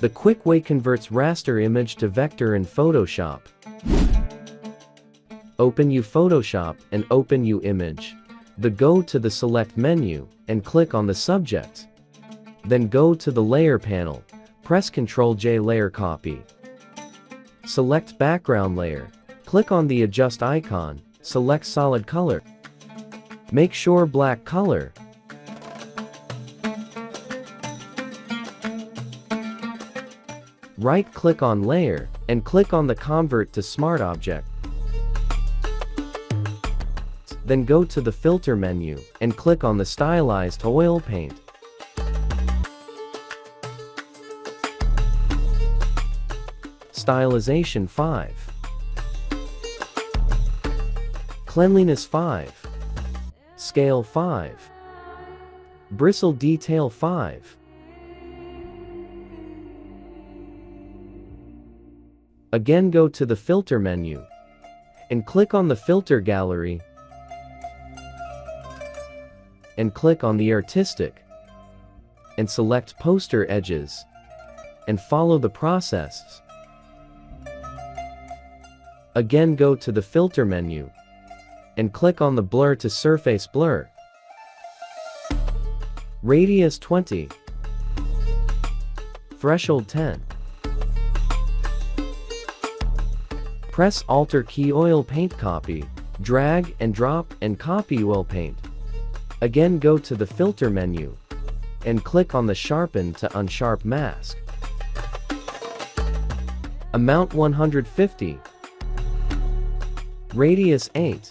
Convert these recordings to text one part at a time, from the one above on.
The quick way converts raster image to vector in Photoshop. Open U Photoshop and open U Image. Go to the Select menu and click on the subject. Then go to the Layer panel. Press Ctrl J Layer Copy. Select Background Layer. Click on the Adjust icon. Select Solid Color. Make sure Black Color. Right-click on Layer, and click on the Convert to Smart Object. Then go to the Filter menu, and click on the Stylized Oil Paint. Stylization 5. Cleanliness 5. Scale 5. Bristle Detail 5. Again, go to the Filter menu and click on the Filter Gallery and click on the Artistic and select Poster Edges and follow the process. Again, go to the Filter menu and click on the Blur to Surface Blur. Radius 20. Threshold 10. Press Alt key Oil Paint Copy, drag and drop and copy oil paint. Again, go to the Filter menu and click on the Sharpen to Unsharp Mask. Amount 150. Radius 8.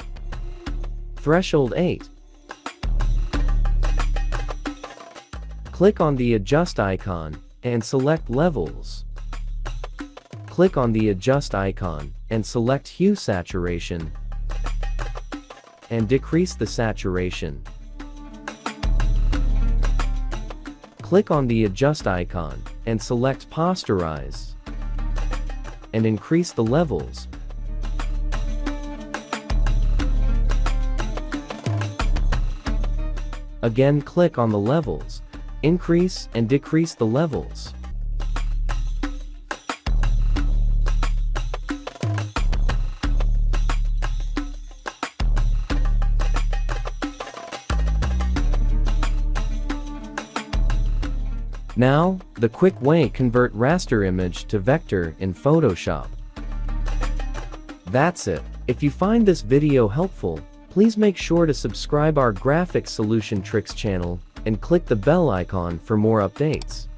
Threshold 8. Click on the Adjust icon and select Levels. Click on the Adjust icon and select Hue Saturation and decrease the saturation. Click on the Adjust icon and select Posterize and increase the levels. Again, click on the levels, increase and decrease the levels. Now, the quick way convert raster image to vector in Photoshop. That's it. If you find this video helpful, please make sure to subscribe our Graphics Solution Tricks channel and click the bell icon for more updates.